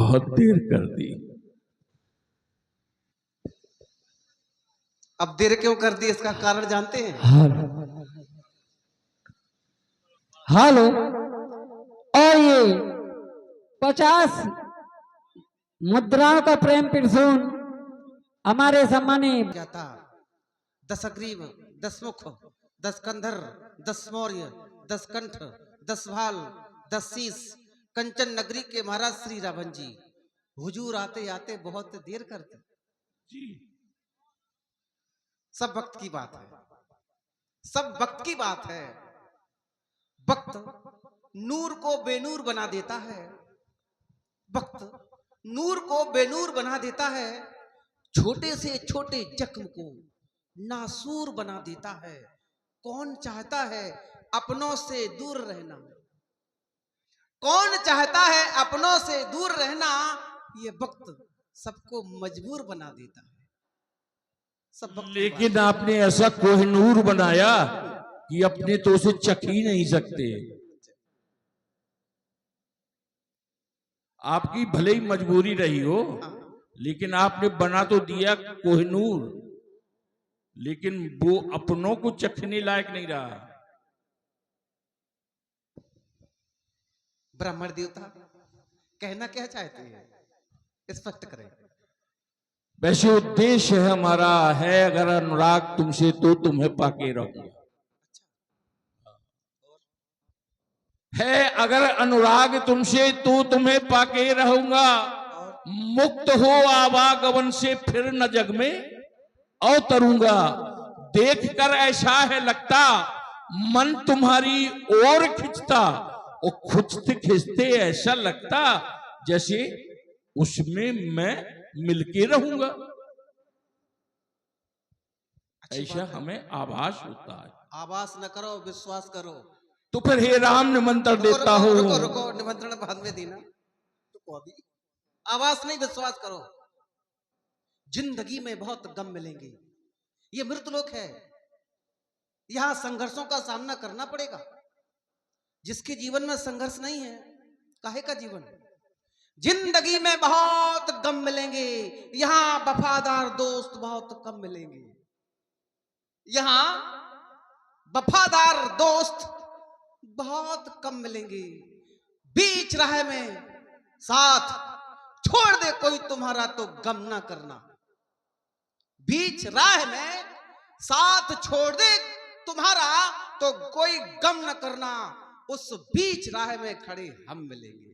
बहुत देर कर दी। अब देर क्यों कर दी, इसका कारण जानते हैं? हेलो, और ये 50 मुद्राओं का प्रेम प्रसून हमारे सम्मानी क्या था? 10 अग्रीव, 10 मुख, 10 कंधर, 10 मौर्य, 10 कंठ, 10 भाल, 10 शीस, कंचन नगरी के महाराज श्री रावण जी हुजूर आते आते बहुत देर करते। सब वक्त की बात है, सब वक्त की बात है। वक्त नूर को बेनूर बना देता है, वक्त नूर को बेनूर बना देता है, छोटे से छोटे जख्म को नासूर बना देता है। कौन चाहता है अपनों से दूर रहना? कौन चाहता है अपनों से दूर रहना? ये वक्त सबको मजबूर बना देता है। सब वक्त लेकिन आपने ऐसा कोहिनूर बनाया कि अपने तो उसे चख ही नहीं सकते। आपकी भले ही मजबूरी रही हो, लेकिन आपने बना तो दिया कोहिनूर, लेकिन वो अपनों को चखने लायक नहीं रहा। ब्राह्मण देवता कहना क्या चाहते हैं, स्पष्ट करें। वैसे उद्देश्य है हमारा है, अगर अनुराग तुमसे तो तुम्हें पाके रहूंगा। है अगर अनुराग तुमसे तो तुम्हें पाके रहूंगा, मुक्त हो आवागमन से फिर न जग में अवतरूंगा। देखकर ऐसा है लगता मन तुम्हारी ओर खिंचता, और खिंचते खिंचते ऐसा लगता जैसे उसमें मैं मिलके रहूंगा। ऐसा हमें आभास होता है। आभास न करो, विश्वास करो। तो फिर हे राम निमंत्रण देता हूं। रुको रुको, निमंत्रण बाद में देना। रुको अभी, आवाज नहीं, विश्वास करो। जिंदगी में बहुत गम मिलेंगे, ये मृतलोक है, यहां संघर्षों का सामना करना पड़ेगा। जिसके जीवन में संघर्ष नहीं है, काहे का जीवन? जिंदगी में बहुत गम मिलेंगे, यहां वफादार दोस्त बहुत कम मिलेंगे। यहां वफादार दोस्त बहुत कम मिलेंगे। बीच राह में साथ छोड़ दे कोई तुम्हारा तो गम ना करना। बीच राह में साथ छोड़ दे तुम्हारा तो कोई गम न करना। उस बीच राह में खड़े हम मिलेंगे।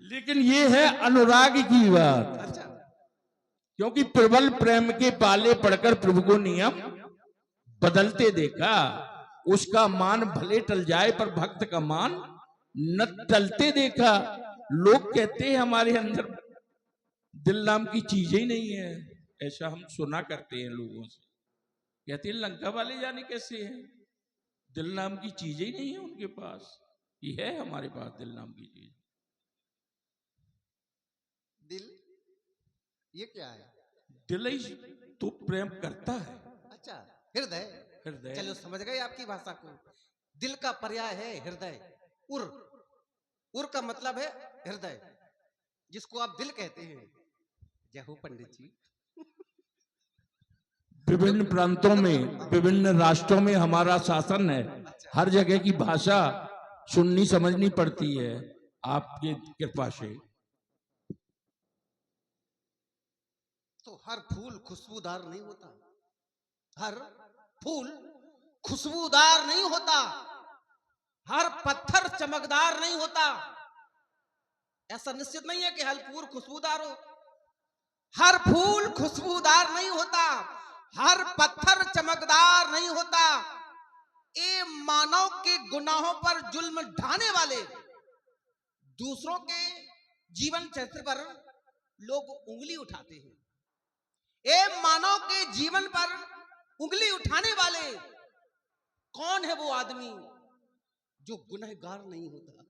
लेकिन ये है अनुराग की बात। अच्छा, क्योंकि प्रबल प्रेम के पाले पड़कर प्रभु को नियम बदलते देखा। उसका मान भले टल जाए पर भक्त का मान न टलते देखा। लोग कहते हैं हमारे अंदर दिल नाम की चीज ही नहीं है, ऐसा हम सुना करते हैं लोगों से। कहते हैं लंका वाले जाने कैसे हैं, दिल नाम की चीज ही नहीं है उनके पास। ये है हमारे पास दिल नाम की चीज। दिल ये क्या है? दिल ही तो प्रेम करता है। अच्छा, हृदय। हृदय। चलो समझ गए आपकी भाषा को। दिल का पर्याय है हृदय। उर, उर का मतलब है हृदय, जिसको आप दिल कहते हैं। जय हो पंडित जी। विभिन्न प्रांतों में, विभिन्न राष्ट्रों में हमारा शासन है। हर जगह की भाषा सुननी समझनी पड़ती है आपकी कृपा से। तो हर फूल खुशबूदार नहीं होता, हर फूल खुशबूदार नहीं होता, हर पत्थर चमकदार नहीं होता। ऐसा निश्चित नहीं है कि हर फूल खुशबूदार हो। हर फूल खुशबूदार नहीं होता, हर पत्थर चमकदार नहीं होता। ये मानव के गुनाहों पर जुल्म ढाने वाले, दूसरों के जीवन चरित्र पर लोग उंगली उठाते हैं। ये मानव के जीवन पर उंगली उठाने वाले कौन है? वो आदमी जो गुनहगार नहीं होता।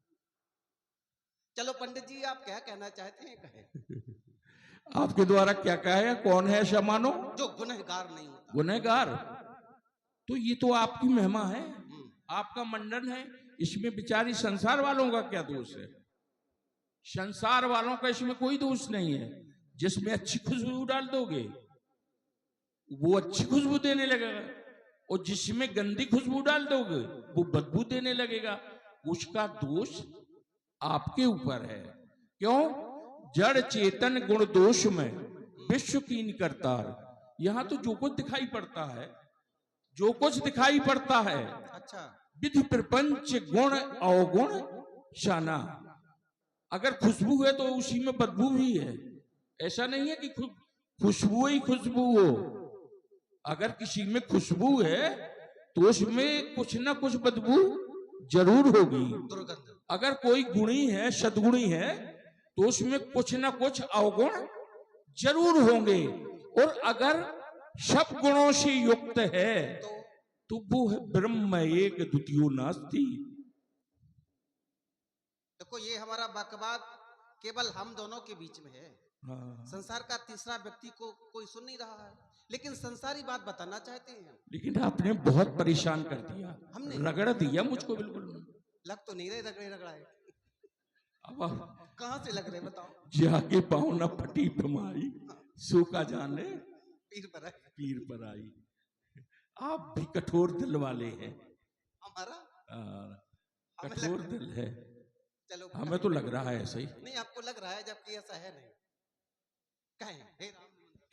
चलो पंडित जी, आप क्या कहना चाहते हैं कहे। आपके द्वारा क्या कहा है? कौन है ऐसा मानो जो गुनहगार नहीं होता। गुनहगार? तो ये तो आपकी महिमा है, आपका मंडन है इसमें बेचारी संसार वालों का क्या दोष है? संसार वालों का इसमें कोई दोष नहीं है। जिसमें अच्छी खुशबू डाल दोगे वो अच्छी खुशबू देने लगेगा, और जिसमें गंदी खुशबू डाल दोगे वो बदबू देने लगेगा। उसका दोष आपके ऊपर है। क्यों? जड़ चेतन गुण दोष में विश्व कीन करतार। यहां तो जो कुछ दिखाई पड़ता है, जो कुछ दिखाई पड़ता है, अच्छा, विधि प्रपंच गुण अवगुण शाना। अगर खुशबू है तो उसी में बदबू भी है। ऐसा नहीं है कि खुशबू ही खुशबू हो। अगर किसी में खुशबू है तो उसमें कुछ ना कुछ बदबू जरूर होगी। दुर्गंध। अगर कोई गुणी है, सद्गुणी है, तो उसमें कुछ ना कुछ अवगुण जरूर होंगे। और अगर सब गुणों से युक्त है तो वो है ब्रह्म एक द्वितीयो नास्ति। देखो, ये हमारा बकवाद केवल हम दोनों के बीच में है। हाँ। संसार का तीसरा व्यक्ति को कोई सुन नहीं रहा है, लेकिन संसारी बात बताना चाहते हैं। लेकिन आपने बहुत परेशान कर दिया, हमने रगड़ दिया मुझको बिल्कुल। लग तो नहीं रहे रगड़े रगड़ाए। अब आप कहाँ से लग रहे बताओ? जाके पाँव न फटी फमाई, सूखा जाने पीर पर है। पीर पर आई। आप भी कठोर दिल वाले हैं। हमारा हमें कठोर लग- दिल है। चलो, हमें तो लग रहा है ऐसा ही। नहीं, आपको लग रहा है, जबकि ऐसा है नहीं। कहें हे राम,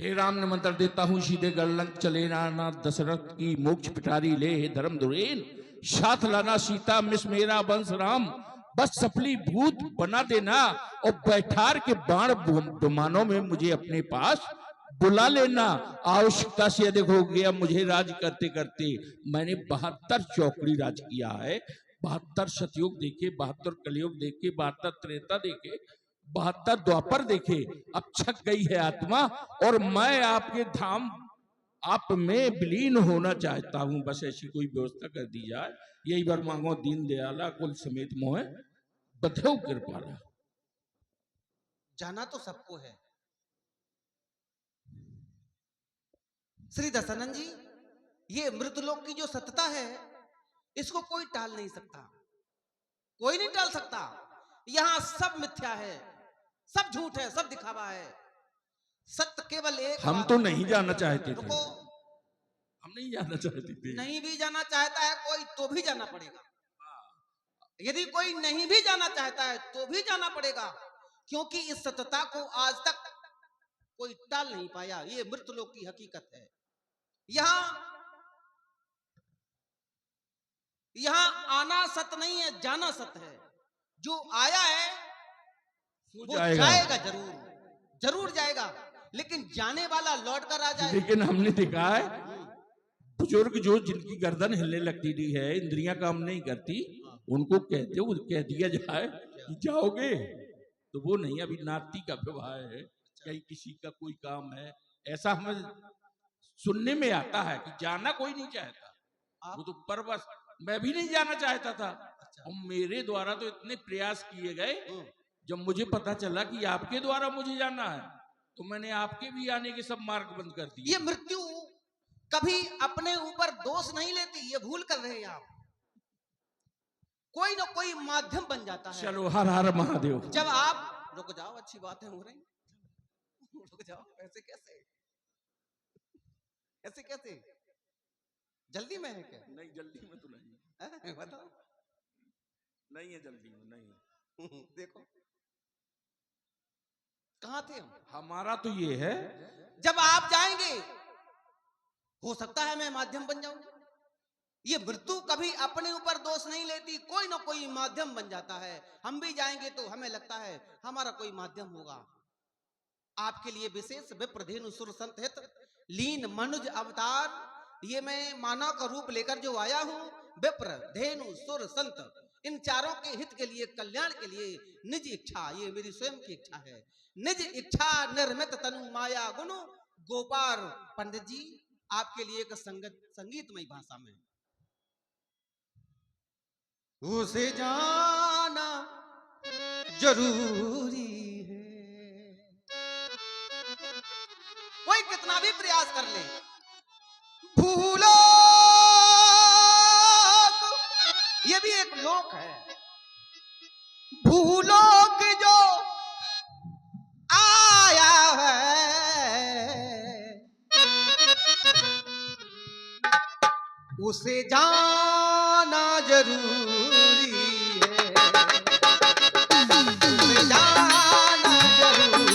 हे राम ने मंत्र देता हूँ सीधे गलंक चले ना दशरथ की मोक्ष पिटारी ले। हे धर्म दुरेन साथ लाना सीता मिस मेरा वंश राम। बस सफली भूत बना देना और बैठार के बाण विमानों में मुझे अपने पास बुला लेना। आवश्यकता से अधिक हो गया मुझे राज करते करते। मैंने 72 चौकड़ी राज किया है। 72 सतयुग देखे, 72 कलयुग देखे, 72 त्रेता देखे, 72 द्वापर देखे। अब छक गई है आत्मा और मैं आपके धाम आप में विलीन होना चाहता हूं। बस ऐसी कोई व्यवस्था कर दी जाए। यही वर मांगो दीन दयाला कुल समेत मोह बधो कृपाला। जाना तो सबको है श्री दशानंद जी, ये मृतलोक की जो सत्यता है इसको कोई टाल नहीं सकता, कोई नहीं टाल सकता। यहां सब मिथ्या है, सब झूठ है, सब दिखावा है। सत्य केवल एक। हम तो नहीं जाना चाहते थे, रुको, हम नहीं जाना चाहते थे। नहीं भी जाना चाहता है कोई तो भी जाना पड़ेगा। यदि कोई नहीं भी जाना चाहता है तो भी जाना पड़ेगा, क्योंकि इस सत्यता को आज तक कोई टाल नहीं पाया। ये मृतलोक की हकीकत है। यहां आना सत्य नहीं है, जाना सत्य है। जो आया है वो जाएगा जरूर, जरूर जाएगा, लेकिन जाने वाला लौट कर आ जाए। लेकिन हमने देखा है बुजुर्ग जो जिनकी गर्दन हिलने लगती थी है, इंद्रियां काम नहीं करती, उनको कह दिया जाए कि जाओगे तो वो नहीं। अभी नाती का विवाह है, कहीं किसी का कोई काम है, ऐसा हमें सुनने में आता है कि जाना कोई नहीं चाहता। वो तो परवश मैं भी नहीं जाना चाहता था। और मेरे द्वारा तो इतने प्रयास किए गए, जब मुझे पता चला कि आपके द्वारा मुझे जाना है तो मैंने आपके भी आने के सब मार्ग बंद कर दिए। ये मृत्यु कभी अपने ऊपर दोष नहीं लेती, ये भूल कर रहे हैं आप। कोई ना कोई माध्यम बन जाता है। चलो हर हर महादेव। जब आप रुक जाओ, अच्छी बातें हो रही, रुक जाओ। ऐसे कैसे, ऐसे कैसे? जल्दी में है क्या? नहीं जल्दी में तो नहीं है, बताओ। नहीं है जल्दी में, नहीं। देखो कहां थे हम। हमारा तो ये है, जब आप जाएंगे हो सकता है मैं माध्यम बन जाऊं। ये मृत्यु कभी अपने ऊपर दोष नहीं लेती, कोई ना कोई माध्यम बन जाता है। हम भी जाएंगे तो हमें लगता है हमारा कोई माध्यम होगा। आपके लिए विशेष विप्रधेनु सुर संत हित लीन मनुज अवतार, ये मैं मानव का रूप लेकर जो आया हूं। विप्र धेनु सुर संत, इन चारों के हित के लिए, कल्याण के लिए, निज इच्छा, ये मेरी स्वयं की इच्छा है। निज इच्छा निर्मित तनु माया गुण। गोपाल पंडित जी आपके लिए एक संगीतमय भाषा में। उसे जाना जरूरी है, कोई कितना भी प्रयास कर ले, भूलो ये भी एक लोक मृतलोक है। भूलोक जो आया है उसे जाना जरूरी है, उसे जाना जरूरी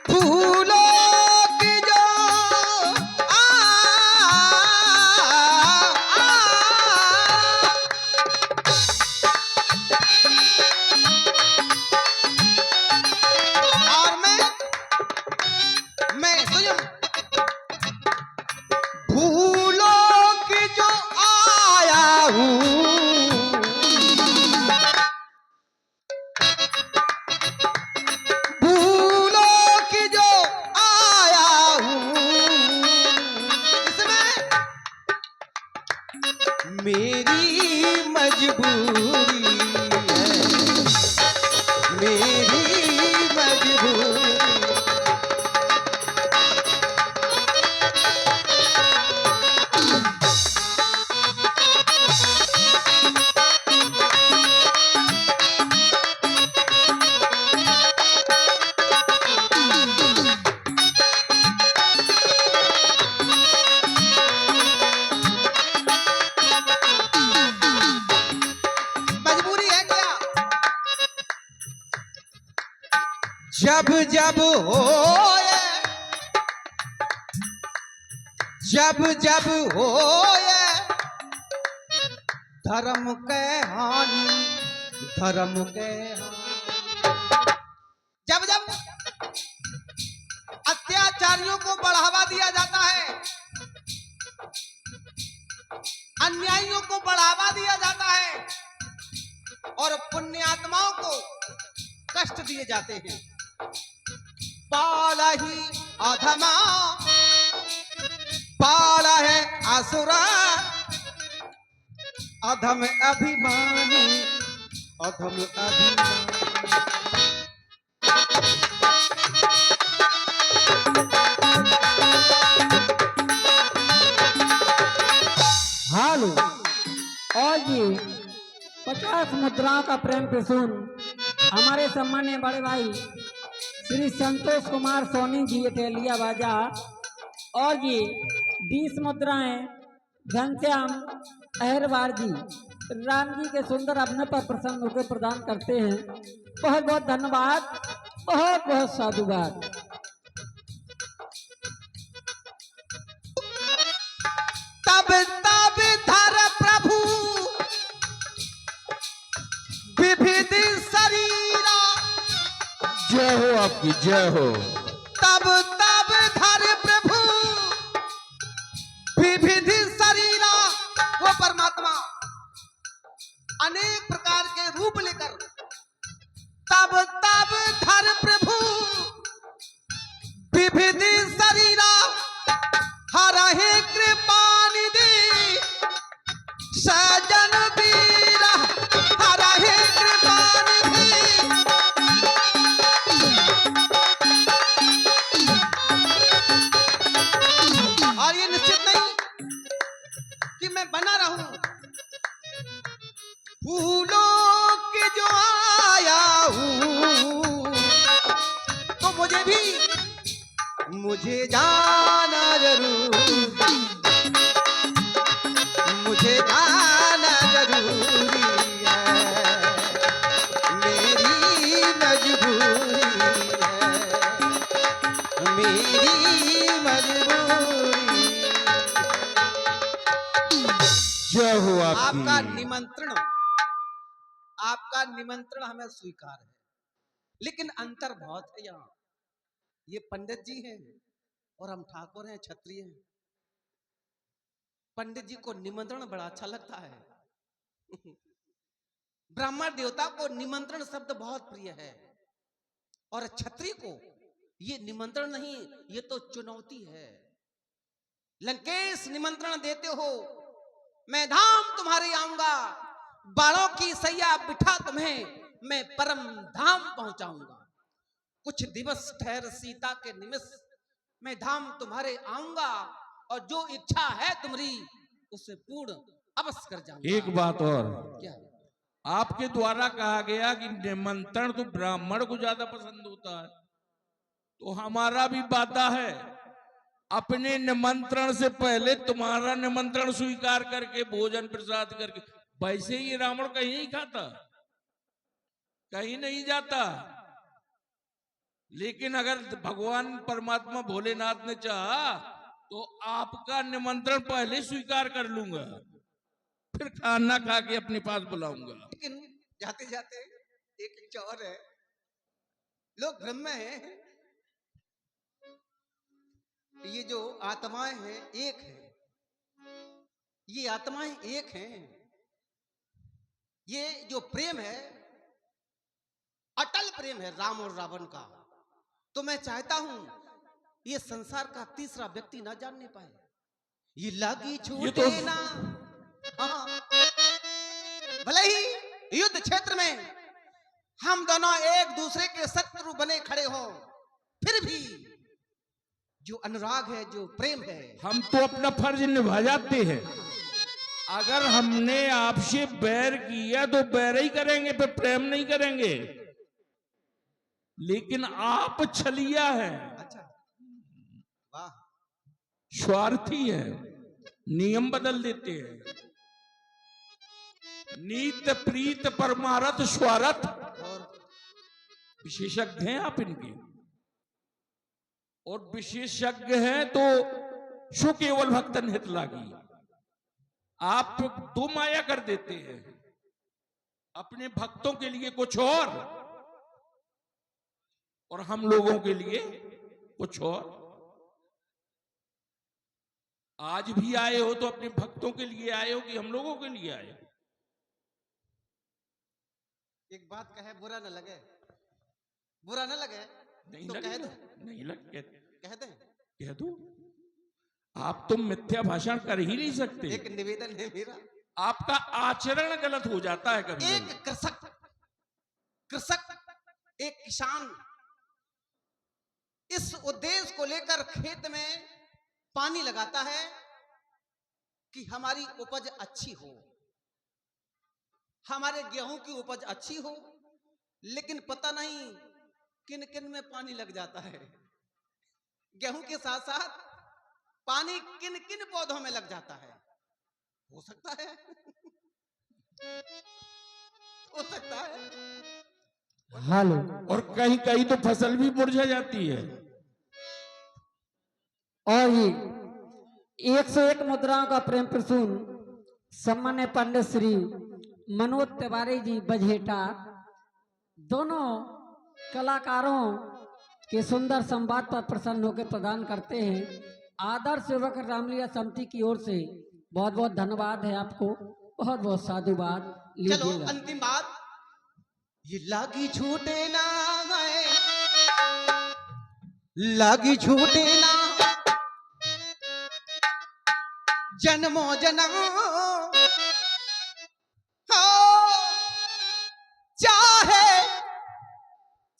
भूलोक जो और मैं स्वयं भूलोक जो आया हूँ, भूलोक जो आया हूँ, इसमें मेरी मजबूरी है, मेरी मजबूरी। मजबूरी है क्या? जब जब होए, जब जब होए धर्म के हानि, धर्म के हानि। जब जब अत्याचारियों को बढ़ावा दिया जाता है, अन्यायियों को बढ़ावा दिया जाता है और पुण्यात्माओं को कष्ट दिए जाते हैं, पाला ही अधमा, पाला है असुरा, अधम अभिमानी, अधम अभिमानी। हालो और ये 50 मुद्राओं का प्रेम प्रसून हमारे सम्मानीय बड़े भाई श्री संतोष कुमार सोनी जी टेलिया बाजार, और ये 20 मुद्राएं घनश्याम अहरवार जी राम जी के सुंदर अभिनय पर प्रसन्न होकर प्रदान करते हैं। बहुत बहुत धन्यवाद, बहुत बहुत साधुवाद। तब तब धर प्रभु विविध शरीरा, जय हो आपकी, जय हो। तब तब धर प्रभु विविध शरीरा। वो परमात्मा अनेक प्रकार के रूप लेकर तब तब धर प्रभु विविध शरीरा, हरहि कृपा निधि सजन बीरा, हरहि कृपा निधि। और ये निश्चित नहीं कि मैं बना रहूं, फूलों के जो आया हूं, तो मुझे जाना जरूर, मुझे जाना जरूरी है, मेरी मजबूरी है, मेरी मजबूरी। जय हो आपका आपकी। निमंत्रण हमें स्वीकार है, लेकिन अंतर बहुत है। यहाँ ये पंडित जी हैं और हम ठाकुर हैं, क्षत्रिय हैं। पंडित जी को निमंत्रण बड़ा अच्छा लगता है। ब्राह्मण देवता को निमंत्रण शब्द बहुत प्रिय है, और क्षत्रिय को ये निमंत्रण नहीं, ये तो चुनौती है। लंकेश निमंत्रण देते हो मैं धाम तुम्हारे आऊंगा, बालों की सैया बिठा तुम्हें मैं परम धाम पहुंचाऊंगा। कुछ दिवस ठहर सीता के निमिष, मैं धाम तुम्हारे आऊंगा और जो इच्छा है तुम्हारी उसे पूर्ण अवश्य कर जाऊंगा। एक बात और, क्या? आपके द्वारा कहा गया कि निमंत्रण तो ब्राह्मण को ज्यादा पसंद होता है, तो हमारा भी वादा है अपने निमंत्रण से पहले तुम्हारा निमंत्रण स्वीकार करके भोजन प्रसाद करके। वैसे ही रावण कहीं नहीं खाता, कहीं नहीं जाता, लेकिन अगर भगवान परमात्मा भोलेनाथ ने चाहा तो आपका निमंत्रण पहले स्वीकार कर लूंगा, फिर खाना खा के अपने पास बुलाऊंगा। लेकिन जाते जाते एक इच्छा और है, लोग भ्रम में हैं, ये जो आत्माएं हैं एक है, ये आत्माएं एक हैं, ये जो प्रेम है अटल प्रेम है राम और रावण का। तो मैं चाहता हूं ये संसार का तीसरा व्यक्ति ना जानने पाए। ये लागी छूटे ना, हाँ, भले ही युद्ध क्षेत्र में हम दोनों एक दूसरे के शत्रु बने खड़े हो, फिर भी जो अनुराग है, जो प्रेम है, हम तो अपना फर्ज निभा जाते हैं। अगर हमने आपसे बैर किया तो बैर ही करेंगे, फिर प्रेम नहीं करेंगे। लेकिन आप छलिया है, अच्छा, वाह, स्वार्थी है, नियम बदल देते हैं। नीत प्रीत परमारथ स्वार्थ, और विशेषज्ञ हैं आप इनके, और विशेषज्ञ हैं तो सो केवल भक्तन हित लागी। आप दो माया कर देते हैं, अपने भक्तों के लिए कुछ और हम लोगों के लिए कुछ और। आज भी आए हो तो अपने भक्तों के लिए आए हो कि हम लोगों के लिए आए हो? एक बात कहे बुरा न लगे, बुरा न लगे नहीं तो लगे, कह दो, नहीं लगे, कह दे। कह दो। आप तो मिथ्या भाषण कर ही नहीं सकते। एक निवेदन है मेरा, आपका आचरण गलत हो जाता है कभी। एक कृषक एक किसान इस उद्देश्य को लेकर खेत में पानी लगाता है कि हमारी उपज अच्छी हो, हमारे गेहूं की उपज अच्छी हो, लेकिन पता नहीं किन किन में पानी लग जाता है। गेहूं के साथ साथ पानी किन किन पौधों में लग जाता है। हो सकता है हो सकता है। हेलो। और कहीं कहीं तो फसल भी मुरझा जाती है। और ये 101 मुद्राओं का प्रेम प्रसून सम्मान्य पंडित श्री मनोज तिवारी जी बझेटा दोनों कलाकारों के सुंदर संवाद पर प्रसन्न होकर प्रदान करते हैं। आदर्श युवक रामलीला समिति की ओर से बहुत बहुत धन्यवाद है आपको, बहुत बहुत साधुवाद चलो लीजिएगा। अंतिम बात, ये लागी छूटे ना है, लागी छूटे ना जन्मो जन्म हो, चाहे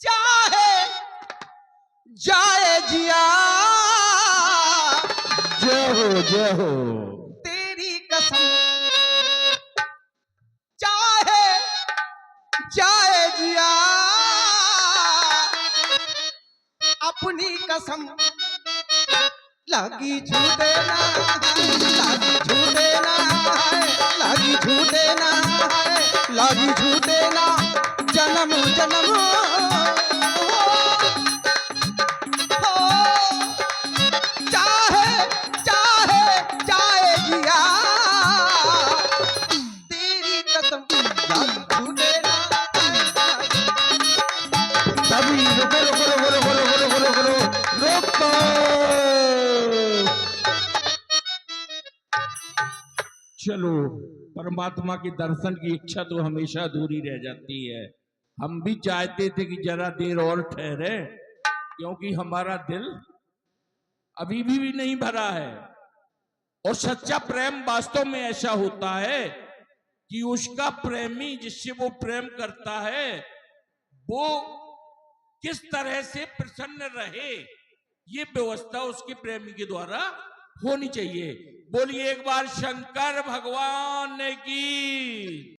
चाहे जाए जिया, जय हो तेरी कसम, चाहे जाए जिया, अपनी कसम लागी छूटे ना, लागी छूटे ना, लागी छूटे ना, लागी छूटे ना जन्म जन्म हो, चाहे चाहे जाए जिया, तेरी कसम लागी छूटे ना। सभी रुको रुको रुको रुको रुको रुको रुको रुको। चलो, परमात्मा के दर्शन की इच्छा तो हमेशा अधूरी रह जाती है। हम भी चाहते थे कि जरा देर और ठहरे, क्योंकि हमारा दिल अभी भी नहीं भरा है और सच्चा प्रेम वास्तव में ऐसा होता है कि उसका प्रेमी जिससे वो प्रेम करता है वो किस तरह से प्रसन्न रहे, ये व्यवस्था उसके प्रेमी के द्वारा होनी चाहिए। बोलिए एक बार शंकर भगवान की।